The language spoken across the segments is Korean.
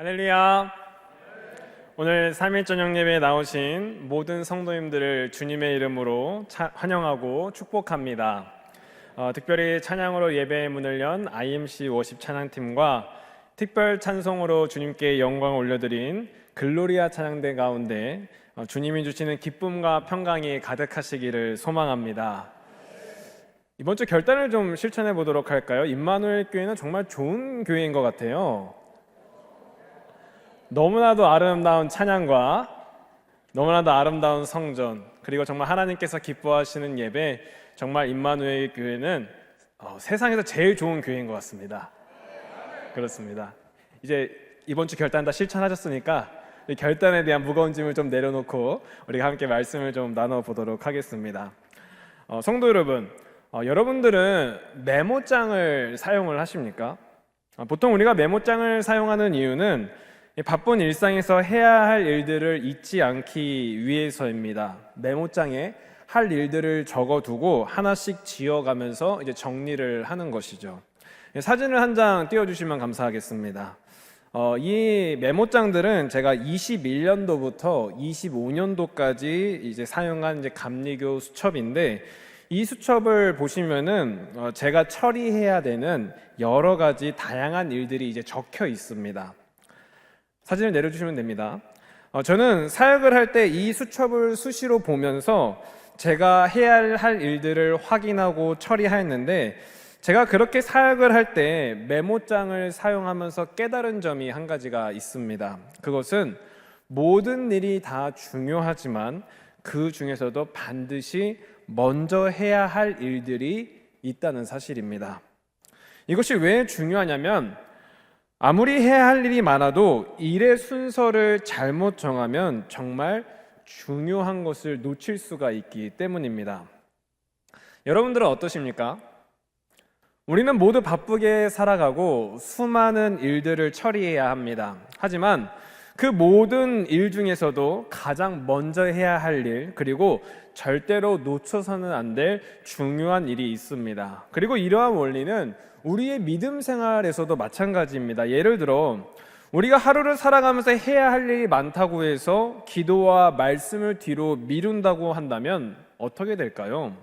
할렐루야. 오늘 3일 저녁 예배에 나오신 모든 성도님들을 주님의 이름으로 환영하고 축복합니다. 특별히 찬양으로 예배의 문을 연 IMC 워십 찬양팀과 특별 찬송으로 주님께 영광을 올려드린 글로리아 찬양대 가운데 주님이 주시는 기쁨과 평강이 가득하시기를 소망합니다. 이번 주 결단을 좀 실천해 보도록 할까요? 임마누엘 교회는 정말 좋은 교회인 것 같아요. 너무나도 아름다운 찬양과 너무나도 아름다운 성전, 그리고 정말 하나님께서 기뻐하시는 예배, 정말 임마누엘 교회는 세상에서 제일 좋은 교회인 것 같습니다. 그렇습니다. 이제 이번 주 결단 다 실천하셨으니까 이 결단에 대한 무거운 짐을 좀 내려놓고 우리가 함께 말씀을 좀 나눠보도록 하겠습니다. 성도 여러분, 여러분들은 메모장을 사용을 하십니까? 보통 우리가 메모장을 사용하는 이유는 바쁜 일상에서 해야 할 일들을 잊지 않기 위해서입니다. 메모장에 할 일들을 적어두고 하나씩 지어가면서 이제 정리를 하는 것이죠. 사진을 한 장 띄워주시면 감사하겠습니다. 이 메모장들은 제가 21년도부터 25년도까지 이제 사용한 이제 감리교 수첩인데, 이 수첩을 보시면은 제가 처리해야 되는 여러 가지 다양한 일들이 이제 적혀 있습니다. 사진을 내려주시면 됩니다. 저는 사역을 할 때 이 수첩을 수시로 보면서 제가 해야 할 일들을 확인하고 처리하였는데, 제가 그렇게 사역을 할 때 메모장을 사용하면서 깨달은 점이 한 가지가 있습니다. 그것은 모든 일이 다 중요하지만 그 중에서도 반드시 먼저 해야 할 일들이 있다는 사실입니다. 이것이 왜 중요하냐면, 아무리 해야 할 일이 많아도 일의 순서를 잘못 정하면 정말 중요한 것을 놓칠 수가 있기 때문입니다. 여러분들은 어떠십니까? 우리는 모두 바쁘게 살아가고 수많은 일들을 처리해야 합니다. 하지만 그 모든 일 중에서도 가장 먼저 해야 할 일, 그리고 절대로 놓쳐서는 안 될 중요한 일이 있습니다. 그리고 이러한 원리는 우리의 믿음 생활에서도 마찬가지입니다. 예를 들어 우리가 하루를 살아가면서 해야 할 일이 많다고 해서 기도와 말씀을 뒤로 미룬다고 한다면 어떻게 될까요?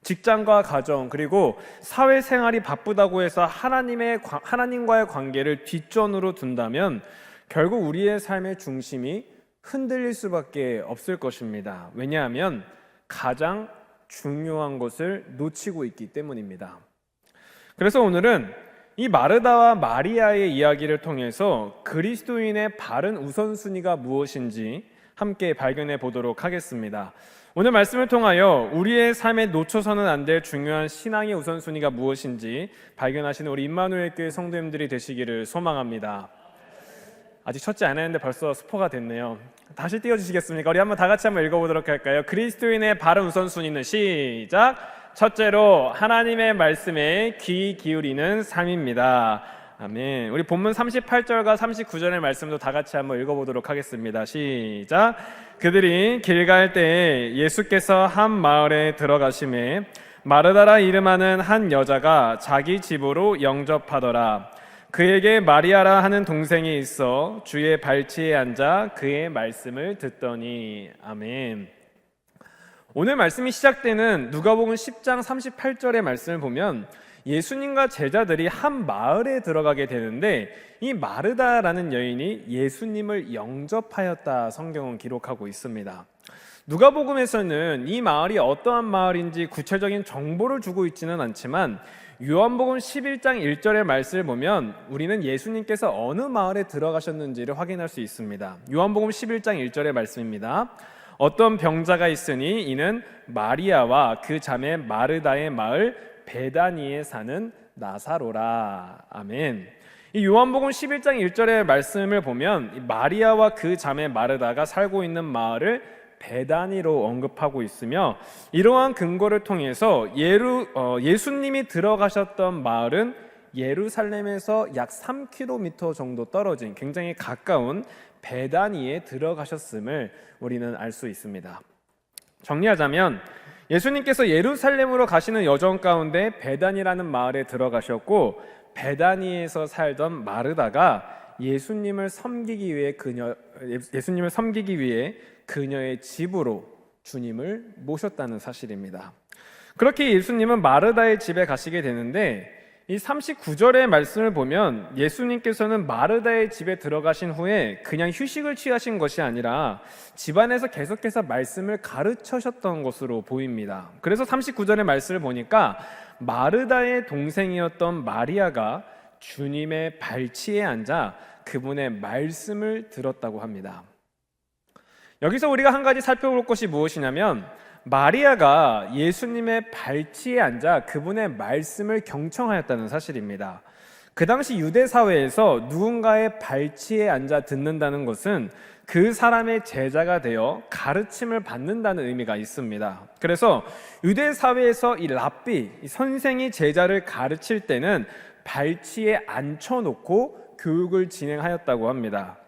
직장과 가정, 그리고 사회생활이 바쁘다고 해서 하나님과의 관계를 뒷전으로 둔다면 결국 우리의 삶의 중심이 흔들릴 수밖에 없을 것입니다. 왜냐하면 가장 중요한 것을 놓치고 있기 때문입니다. 그래서 오늘은 이 마르다와 마리아의 이야기를 통해서 그리스도인의 바른 우선순위가 무엇인지 함께 발견해 보도록 하겠습니다. 오늘 말씀을 통하여 우리의 삶에 놓쳐서는 안 될 중요한 신앙의 우선순위가 무엇인지 발견하시는 우리 임마누엘 교회 성도님들이 되시기를 소망합니다. 아직 첫째 안 했는데 벌써 스포가 됐네요. 다시 띄워주시겠습니까? 우리 한번 다 같이 한번 읽어보도록 할까요? 그리스도인의 바른 우선순위는 시작! 첫째로 하나님의 말씀에 귀 기울이는 삶입니다. 아멘. 우리 본문 38절과 39절의 말씀도 다 같이 한번 읽어보도록 하겠습니다. 시작! 그들이 길 갈 때에 예수께서 한 마을에 들어가심에 마르다라 이름하는 한 여자가 자기 집으로 영접하더라. 그에게 마리아라 하는 동생이 있어 주의 발치에 앉아 그의 말씀을 듣더니. 아멘. 오늘 말씀이 시작되는 누가복음 10장 38절의 말씀을 보면 예수님과 제자들이 한 마을에 들어가게 되는데, 이 마르다라는 여인이 예수님을 영접하였다 성경은 기록하고 있습니다. 누가복음에서는 이 마을이 어떠한 마을인지 구체적인 정보를 주고 있지는 않지만 요한복음 11장 1절의 말씀을 보면 우리는 예수님께서 어느 마을에 들어가셨는지를 확인할 수 있습니다. 요한복음 11장 1절의 말씀입니다. 어떤 병자가 있으니 이는 마리아와 그 자매 마르다의 마을 베다니에 사는 나사로라. 아멘. 이 요한복음 11장 1절의 말씀을 보면 마리아와 그 자매 마르다가 살고 있는 마을을 베다니로 언급하고 있으며, 이러한 근거를 통해서 예수님이 들어가셨던 마을은 예루살렘에서 약 3km 정도 떨어진 굉장히 가까운 베다니에 들어가셨음을 우리는 알 수 있습니다. 정리하자면 예수님께서 예루살렘으로 가시는 여정 가운데 베다니라는 마을에 들어가셨고, 베다니에서 살던 마르다가 예수님을 섬기기 위해 그녀의 집으로 주님을 모셨다는 사실입니다. 그렇게 예수님은 마르다의 집에 가시게 되는데, 이 39절의 말씀을 보면 예수님께서는 마르다의 집에 들어가신 후에 그냥 휴식을 취하신 것이 아니라 집안에서 계속해서 말씀을 가르치셨던 것으로 보입니다. 그래서 39절의 말씀을 보니까 마르다의 동생이었던 마리아가 주님의 발치에 앉아 그분의 말씀을 들었다고 합니다. 여기서 우리가 한 가지 살펴볼 것이 무엇이냐면, 마리아가 예수님의 발치에 앉아 그분의 말씀을 경청하였다는 사실입니다. 그 당시 유대 사회에서 누군가의 발치에 앉아 듣는다는 것은 그 사람의 제자가 되어 가르침을 받는다는 의미가 있습니다. 그래서 유대 사회에서 이 랍비, 이 선생이 제자를 가르칠 때는 발치에 앉혀놓고 교육을 진행하였다고 합니다.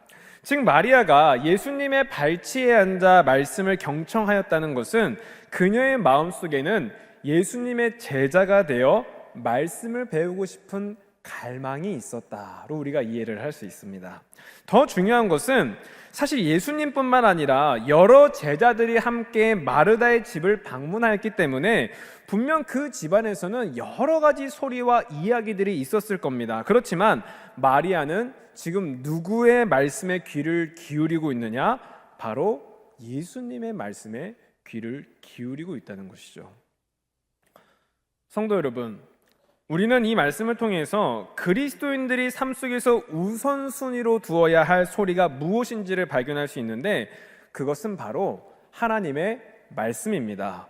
즉 마리아가 예수님의 발치에 앉아 말씀을 경청하였다는 것은 그녀의 마음속에는 예수님의 제자가 되어 말씀을 배우고 싶은 갈망이 있었다로 우리가 이해를 할 수 있습니다. 더 중요한 것은 사실 예수님뿐만 아니라 여러 제자들이 함께 마르다의 집을 방문하였기 때문에 분명 그 집안에서는 여러 가지 소리와 이야기들이 있었을 겁니다. 그렇지만 마리아는 지금 누구의 말씀에 귀를 기울이고 있느냐? 바로 예수님의 말씀에 귀를 기울이고 있다는 것이죠. 성도 여러분, 우리는 이 말씀을 통해서 그리스도인들이 삶 속에서 우선순위로 두어야 할 소리가 무엇인지를 발견할 수 있는데, 그것은 바로 하나님의 말씀입니다.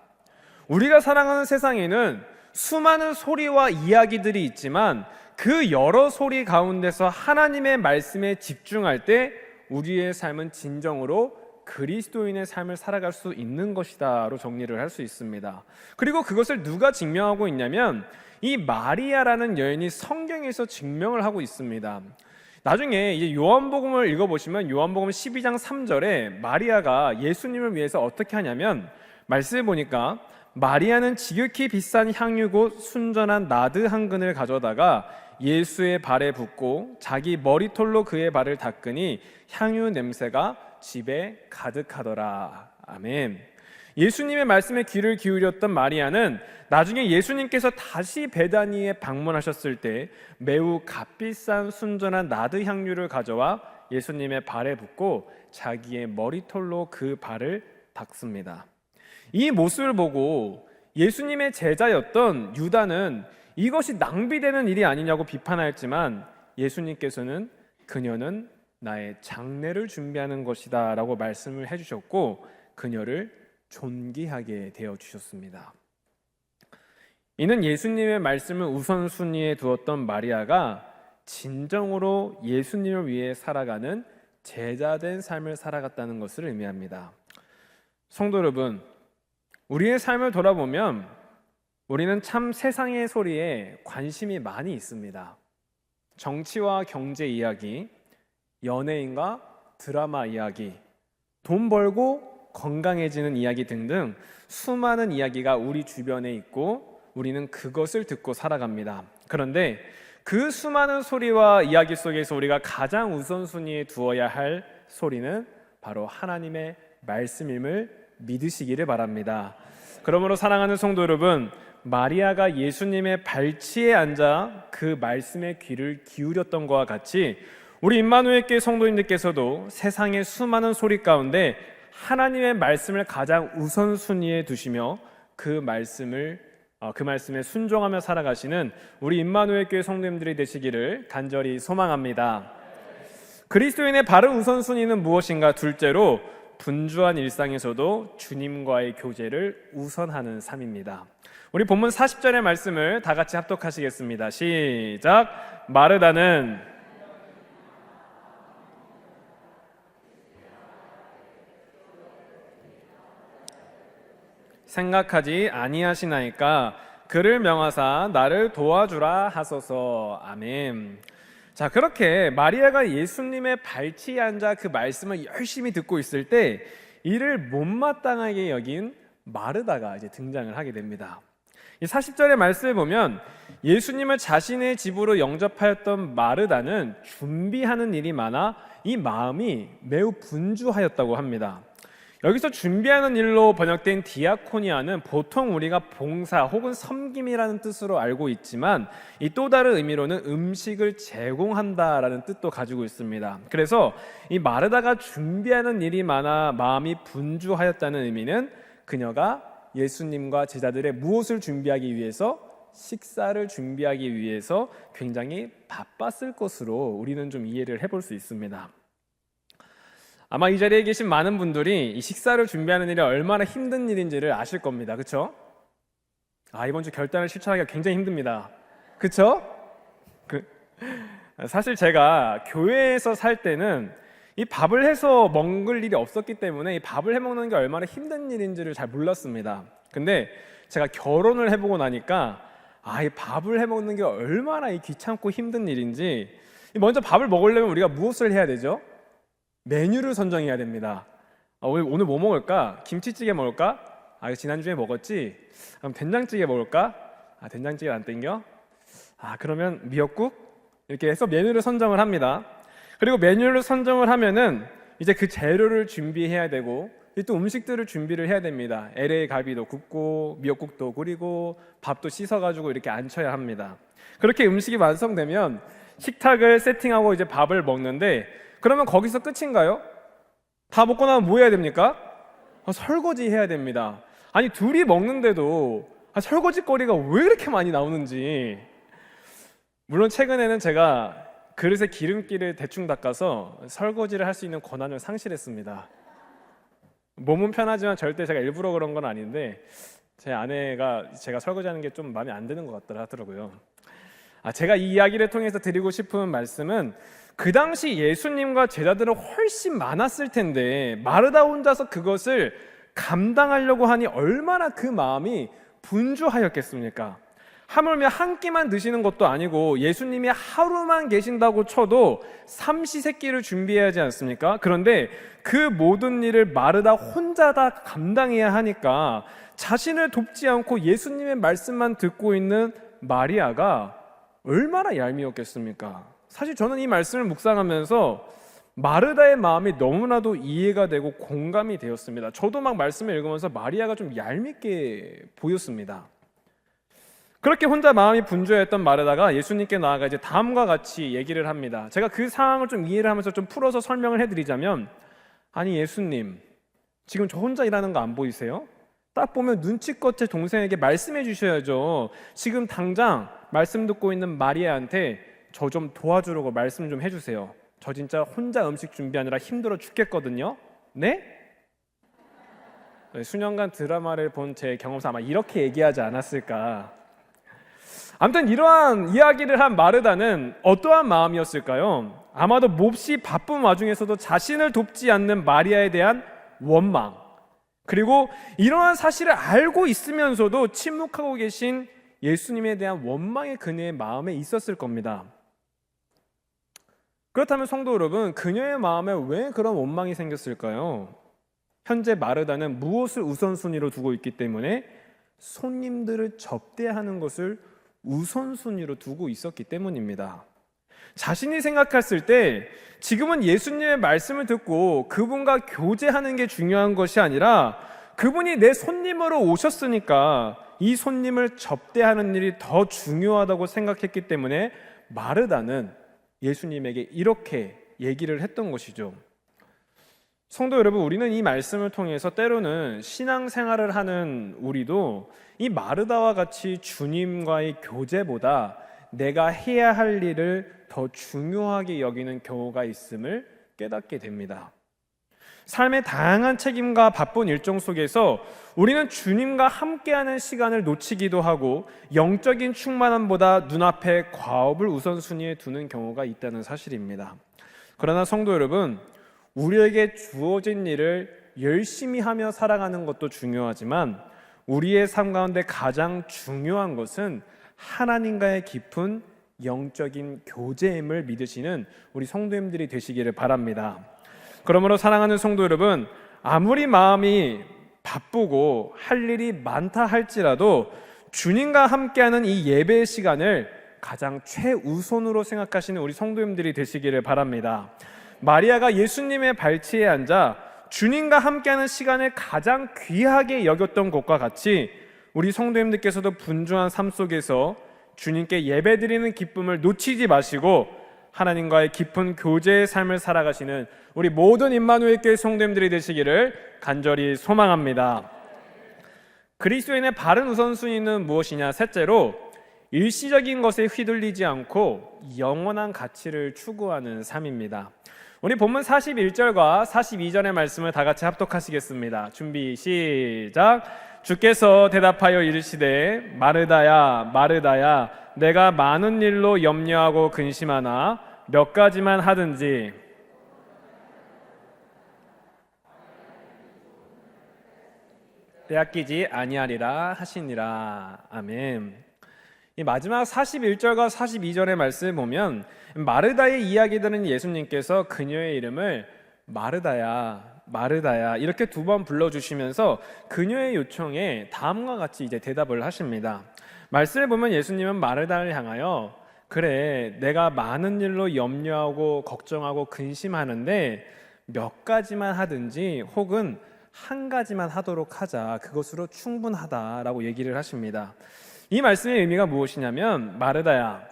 우리가 살아가는 세상에는 수많은 소리와 이야기들이 있지만 그 여러 소리 가운데서 하나님의 말씀에 집중할 때 우리의 삶은 진정으로 그리스도인의 삶을 살아갈 수 있는 것이다로 정리를 할 수 있습니다. 그리고 그것을 누가 증명하고 있냐면 이 마리아라는 여인이 성경에서 증명을 하고 있습니다. 나중에 이제 요한복음을 읽어보시면 요한복음 12장 3절에 마리아가 예수님을 위해서 어떻게 하냐면, 말씀을 보니까 마리아는 지극히 비싼 향유 곧 순전한 나드 한 근을 가져다가 예수의 발에 붓고 자기 머리털로 그의 발을 닦으니 향유 냄새가 집에 가득하더라. 아멘. 예수님의 말씀에 귀를 기울였던 마리아는 나중에 예수님께서 다시 베다니에 방문하셨을 때 매우 값비싼 순전한 나드 향유를 가져와 예수님의 발에 붓고 자기의 머리털로 그 발을 닦습니다. 이 모습을 보고 예수님의 제자였던 유다는 이것이 낭비되는 일이 아니냐고 비판하였지만, 예수님께서는 그녀는 나의 장례를 준비하는 것이다 라고 말씀을 해주셨고 그녀를 존귀하게 되어주셨습니다. 이는 예수님의 말씀을 우선순위에 두었던 마리아가 진정으로 예수님을 위해 살아가는 제자된 삶을 살아갔다는 것을 의미합니다. 성도 여러분, 우리의 삶을 돌아보면 우리는 참 세상의 소리에 관심이 많이 있습니다. 정치와 경제 이야기, 연예인과 드라마 이야기, 돈 벌고 건강해지는 이야기 등등 수많은 이야기가 우리 주변에 있고 우리는 그것을 듣고 살아갑니다. 그런데 그 수많은 소리와 이야기 속에서 우리가 가장 우선순위에 두어야 할 소리는 바로 하나님의 말씀임을 믿으시기를 바랍니다. 그러므로 사랑하는 성도 여러분, 마리아가 예수님의 발치에 앉아 그 말씀에 귀를 기울였던 것과 같이 우리 임마누엘 교회 성도님들께서도 세상의 수많은 소리 가운데 하나님의 말씀을 가장 우선순위에 두시며 그 말씀에 순종하며 살아가시는 우리 임마누엘 교회 성도님들이 되시기를 간절히 소망합니다. 그리스도인의 바른 우선순위는 무엇인가? 둘째로 분주한 일상에서도 주님과의 교제를 우선하는 삶입니다. 우리 본문 40절의 말씀을 다 같이 합독하시겠습니다. 시작. 마르다는 생각하지 아니하시나이까 그를 명하사 나를 도와주라 하소서. 아멘. 자, 그렇게 마리아가 예수님의 발치에 앉아 그 말씀을 열심히 듣고 있을 때 이를 못마땅하게 여긴 마르다가 이제 등장을 하게 됩니다. 이 40절의 말씀을 보면 예수님을 자신의 집으로 영접하였던 마르다는 준비하는 일이 많아 이 마음이 매우 분주하였다고 합니다. 여기서 준비하는 일로 번역된 디아코니아는 보통 우리가 봉사 혹은 섬김이라는 뜻으로 알고 있지만 이 또 다른 의미로는 음식을 제공한다라는 뜻도 가지고 있습니다. 그래서 이 마르다가 준비하는 일이 많아 마음이 분주하였다는 의미는 그녀가 예수님과 제자들의 무엇을 준비하기 위해서, 식사를 준비하기 위해서 굉장히 바빴을 것으로 우리는 좀 이해를 해볼 수 있습니다. 아마 이 자리에 계신 많은 분들이 이 식사를 준비하는 일이 얼마나 힘든 일인지를 아실 겁니다. 그렇죠? 이번 주 결단을 실천하기가 굉장히 힘듭니다. 그렇죠? 사실 제가 교회에서 살 때는 이 밥을 해서 먹을 일이 없었기 때문에 이 밥을 해 먹는 게 얼마나 힘든 일인지를 잘 몰랐습니다. 근데 제가 결혼을 해보고 나니까 이 밥을 해 먹는 게 얼마나 귀찮고 힘든 일인지, 먼저 밥을 먹으려면 우리가 무엇을 해야 되죠? 메뉴를 선정해야 됩니다. 오늘 뭐 먹을까? 김치찌개 먹을까? 이거 지난주에 먹었지? 그럼 된장찌개 먹을까? 된장찌개 안 땡겨? 그러면 미역국? 이렇게 해서 메뉴를 선정을 합니다. 그리고 메뉴를 선정을 하면은 이제 그 재료를 준비해야 되고 또 음식들을 준비를 해야 됩니다. LA 갈비도 굽고 미역국도 끓이고 밥도 씻어가지고 이렇게 앉혀야 합니다. 그렇게 음식이 완성되면 식탁을 세팅하고 이제 밥을 먹는데, 그러면 거기서 끝인가요? 다 먹고 나면 뭐 해야 됩니까? 설거지 해야 됩니다. 아니, 둘이 먹는데도 설거지거리가 왜 이렇게 많이 나오는지. 물론 최근에는 제가 그릇에 기름기를 대충 닦아서 설거지를 할 수 있는 권한을 상실했습니다. 몸은 편하지만 절대 제가 일부러 그런 건 아닌데 제 아내가 제가 설거지하는 게 좀 마음에 안 드는 것 같더라 하더라고요. 제가 이 이야기를 통해서 드리고 싶은 말씀은, 그 당시 예수님과 제자들은 훨씬 많았을 텐데 마르다 혼자서 그것을 감당하려고 하니 얼마나 그 마음이 분주하였겠습니까? 하물며 한 끼만 드시는 것도 아니고 예수님이 하루만 계신다고 쳐도 삼시세끼를 준비해야 하지 않습니까? 그런데 그 모든 일을 마르다 혼자 다 감당해야 하니까 자신을 돕지 않고 예수님의 말씀만 듣고 있는 마리아가 얼마나 얄미웠겠습니까? 사실 저는 이 말씀을 묵상하면서 마르다의 마음이 너무나도 이해가 되고 공감이 되었습니다. 저도 막 말씀을 읽으면서 마리아가 좀 얄밉게 보였습니다. 그렇게 혼자 마음이 분주했던 마르다가 예수님께 나아가 이제 다음과 같이 얘기를 합니다. 제가 그 상황을 좀 이해를 하면서 좀 풀어서 설명을 해드리자면, 아니 예수님, 지금 저 혼자 일하는 거 안 보이세요? 딱 보면 눈치껏 제 동생에게 말씀해 주셔야죠. 지금 당장 말씀 듣고 있는 마리아한테 저 좀 도와주려고 말씀 좀 해주세요. 저 진짜 혼자 음식 준비하느라 힘들어 죽겠거든요. 네? 수년간 드라마를 본 제 경험상 아마 이렇게 얘기하지 않았을까. 아무튼 이러한 이야기를 한 마르다는 어떠한 마음이었을까요? 아마도 몹시 바쁜 와중에서도 자신을 돕지 않는 마리아에 대한 원망, 그리고 이러한 사실을 알고 있으면서도 침묵하고 계신 예수님에 대한 원망이 그녀의 마음에 있었을 겁니다. 그렇다면 성도 여러분, 그녀의 마음에 왜 그런 원망이 생겼을까요? 현재 마르다는 무엇을 우선순위로 두고 있기 때문에 손님들을 접대하는 것을 우선순위로 두고 있었기 때문입니다. 자신이 생각했을 때 지금은 예수님의 말씀을 듣고 그분과 교제하는 게 중요한 것이 아니라 그분이 내 손님으로 오셨으니까 이 손님을 접대하는 일이 더 중요하다고 생각했기 때문에 마르다는 예수님에게 이렇게 얘기를 했던 것이죠. 성도 여러분, 우리는 이 말씀을 통해서 때로는 신앙생활을 하는 우리도 이 마르다와 같이 주님과의 교제보다 내가 해야 할 일을 더 중요하게 여기는 경우가 있음을 깨닫게 됩니다. 삶의 다양한 책임과 바쁜 일정 속에서 우리는 주님과 함께하는 시간을 놓치기도 하고 영적인 충만함보다 눈앞에 과업을 우선순위에 두는 경우가 있다는 사실입니다. 그러나 성도 여러분, 우리에게 주어진 일을 열심히 하며 살아가는 것도 중요하지만 우리의 삶 가운데 가장 중요한 것은 하나님과의 깊은 영적인 교제임을 믿으시는 우리 성도님들이 되시기를 바랍니다. 그러므로 사랑하는 성도 여러분, 아무리 마음이 바쁘고 할 일이 많다 할지라도 주님과 함께하는 이 예배 시간을 가장 최우선으로 생각하시는 우리 성도님들이 되시기를 바랍니다. 마리아가 예수님의 발치에 앉아 주님과 함께하는 시간을 가장 귀하게 여겼던 것과 같이 우리 성도님들께서도 분주한 삶 속에서 주님께 예배드리는 기쁨을 놓치지 마시고 하나님과의 깊은 교제의 삶을 살아가시는 우리 모든 임마누엘 교회 성도님들이 되시기를 간절히 소망합니다. 그리스도인의 바른 우선순위는 무엇이냐? 셋째로 일시적인 것에 휘둘리지 않고 영원한 가치를 추구하는 삶입니다. 우리 본문 41절과 42절의 말씀을 다 같이 합독하시겠습니다. 준비 시작. 주께서 대답하여 이르시되 마르다야 마르다야 내가 많은 일로 염려하고 근심하나 몇 가지만 하든지 빼앗기지 아니하리라 하시니라. 아멘. 이 마지막 41절과 42절의 말씀을 보면 마르다의 이야기들은 예수님께서 그녀의 이름을 마르다야 마르다야 이렇게 두 번 불러주시면서 그녀의 요청에 다음과 같이 이제 대답을 하십니다. 말씀을 보면 예수님은 마르다를 향하여 그래 내가 많은 일로 염려하고 걱정하고 근심하는데 몇 가지만 하든지 혹은 한 가지만 하도록 하자. 그것으로 충분하다라고 얘기를 하십니다. 이 말씀의 의미가 무엇이냐면 마르다야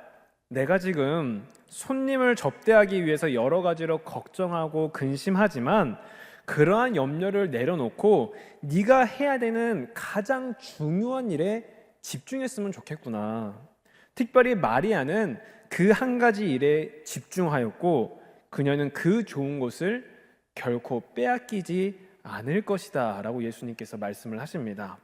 내가 지금 손님을 접대하기 위해서 여러 가지로 걱정하고 근심하지만 그러한 염려를 내려놓고 네가 해야 되는 가장 중요한 일에 집중했으면 좋겠구나. 특별히 마리아는 그 한 가지 일에 집중하였고 그녀는 그 좋은 것을 결코 빼앗기지 않을 것이다 라고 예수님께서 말씀을 하십니다.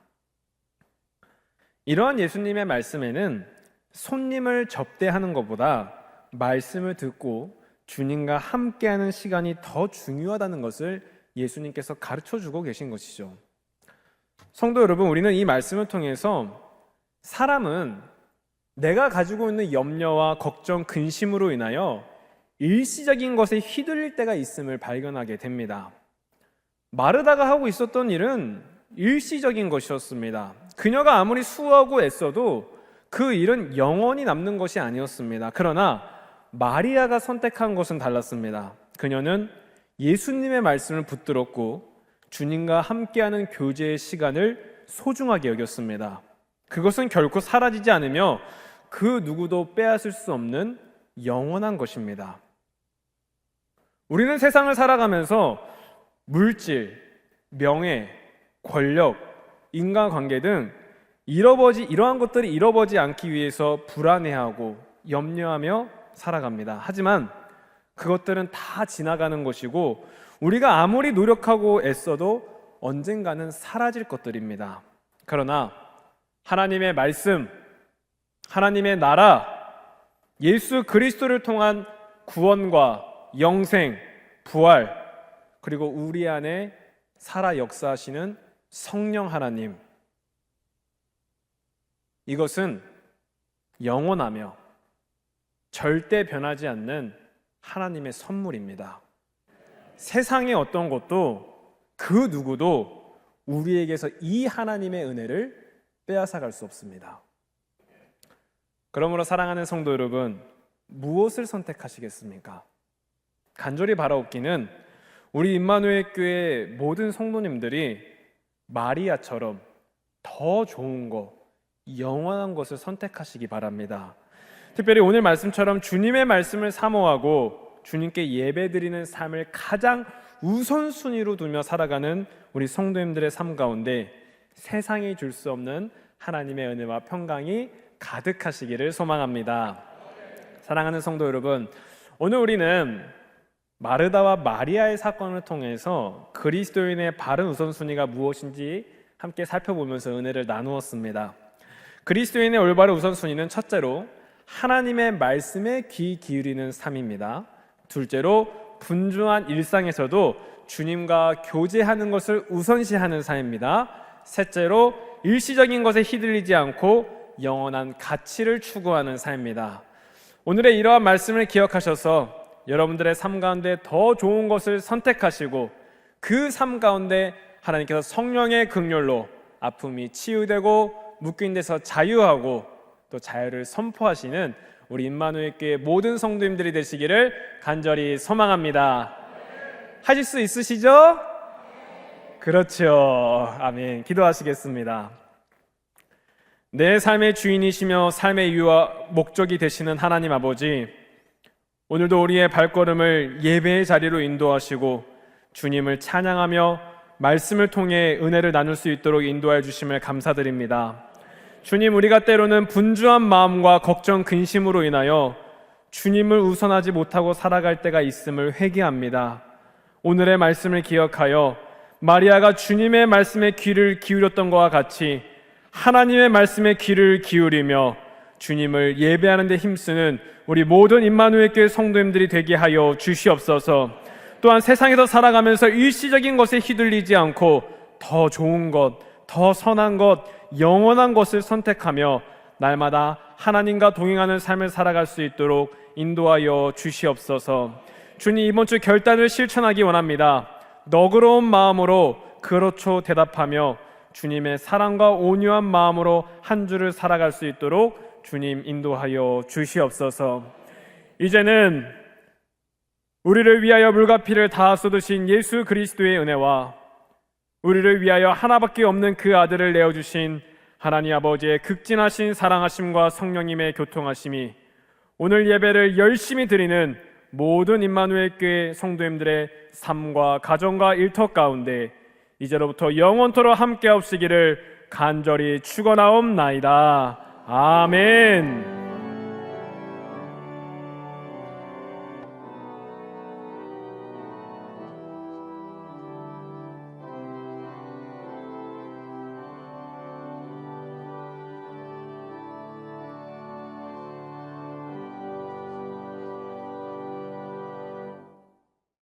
이러한 예수님의 말씀에는 손님을 접대하는 것보다 말씀을 듣고 주님과 함께하는 시간이 더 중요하다는 것을 예수님께서 가르쳐주고 계신 것이죠. 성도 여러분, 우리는 이 말씀을 통해서 사람은 내가 가지고 있는 염려와 걱정, 근심으로 인하여 일시적인 것에 휘둘릴 때가 있음을 발견하게 됩니다. 마르다가 하고 있었던 일은 일시적인 것이었습니다. 그녀가 아무리 수고하고 애써도 그 일은 영원히 남는 것이 아니었습니다. 그러나 마리아가 선택한 것은 달랐습니다. 그녀는 예수님의 말씀을 붙들었고 주님과 함께하는 교제의 시간을 소중하게 여겼습니다. 그것은 결코 사라지지 않으며 그 누구도 빼앗을 수 없는 영원한 것입니다. 우리는 세상을 살아가면서 물질, 명예, 권력, 인간관계 등 이러한 것들이 잃어버리지 않기 위해서 불안해하고 염려하며 살아갑니다. 하지만 그것들은 다 지나가는 것이고 우리가 아무리 노력하고 애써도 언젠가는 사라질 것들입니다. 그러나 하나님의 말씀, 하나님의 나라, 예수 그리스도를 통한 구원과 영생, 부활, 그리고 우리 안에 살아 역사하시는 성령 하나님, 이것은 영원하며 절대 변하지 않는 하나님의 선물입니다. 세상의 어떤 것도 그 누구도 우리에게서 이 하나님의 은혜를 빼앗아갈 수 없습니다. 그러므로 사랑하는 성도 여러분, 무엇을 선택하시겠습니까? 간절히 바라옵기는 우리 임마누엘 교회 모든 성도님들이 마리아처럼 더 좋은 것, 영원한 것을 선택하시기 바랍니다. 특별히 오늘 말씀처럼 주님의 말씀을 사모하고 주님께 예배드리는 삶을 가장 우선순위로 두며 살아가는 우리 성도님들의 삶 가운데 세상이 줄 수 없는 하나님의 은혜와 평강이 가득하시기를 소망합니다. 사랑하는 성도 여러분, 오늘 우리는 마르다와 마리아의 사건을 통해서 그리스도인의 바른 우선순위가 무엇인지 함께 살펴보면서 은혜를 나누었습니다. 그리스도인의 올바른 우선순위는 첫째로 하나님의 말씀에 귀 기울이는 삶입니다. 둘째로 분주한 일상에서도 주님과 교제하는 것을 우선시하는 삶입니다. 셋째로 일시적인 것에 휘둘리지 않고 영원한 가치를 추구하는 삶입니다. 오늘의 이러한 말씀을 기억하셔서 여러분들의 삶 가운데 더 좋은 것을 선택하시고 그 삶 가운데 하나님께서 성령의 긍휼로 아픔이 치유되고 묶인 데서 자유하고 또 자유를 선포하시는 우리 임마누엘 교회 모든 성도님들이 되시기를 간절히 소망합니다. 하실 수 있으시죠? 그렇죠. 아멘. 기도하시겠습니다. 내 삶의 주인이시며 삶의 이유와 목적이 되시는 하나님 아버지, 오늘도 우리의 발걸음을 예배의 자리로 인도하시고 주님을 찬양하며 말씀을 통해 은혜를 나눌 수 있도록 인도하여 주심을 감사드립니다. 주님, 우리가 때로는 분주한 마음과 걱정, 근심으로 인하여 주님을 우선하지 못하고 살아갈 때가 있음을 회개합니다. 오늘의 말씀을 기억하여 마리아가 주님의 말씀에 귀를 기울였던 것과 같이 하나님의 말씀에 귀를 기울이며 주님을 예배하는 데 힘쓰는 우리 모든 임마누엘 교회 성도님들이 되게 하여 주시옵소서. 또한 세상에서 살아가면서 일시적인 것에 휘둘리지 않고 더 좋은 것, 더 선한 것, 영원한 것을 선택하며 날마다 하나님과 동행하는 삶을 살아갈 수 있도록 인도하여 주시옵소서. 주님, 이번 주 결단을 실천하기 원합니다. 너그러운 마음으로 그렇죠 대답하며 주님의 사랑과 온유한 마음으로 한 주를 살아갈 수 있도록 주님 인도하여 주시옵소서. 이제는 우리를 위하여 물과 피를 다 쏟으신 예수 그리스도의 은혜와 우리를 위하여 하나밖에 없는 그 아들을 내어주신 하나님 아버지의 극진하신 사랑하심과 성령님의 교통하심이 오늘 예배를 열심히 드리는 모든 임마누엘 교회 성도님들의 삶과 가정과 일터 가운데 이제로부터 영원토록 함께 하시기를 간절히 축원하옵나이다. 아멘.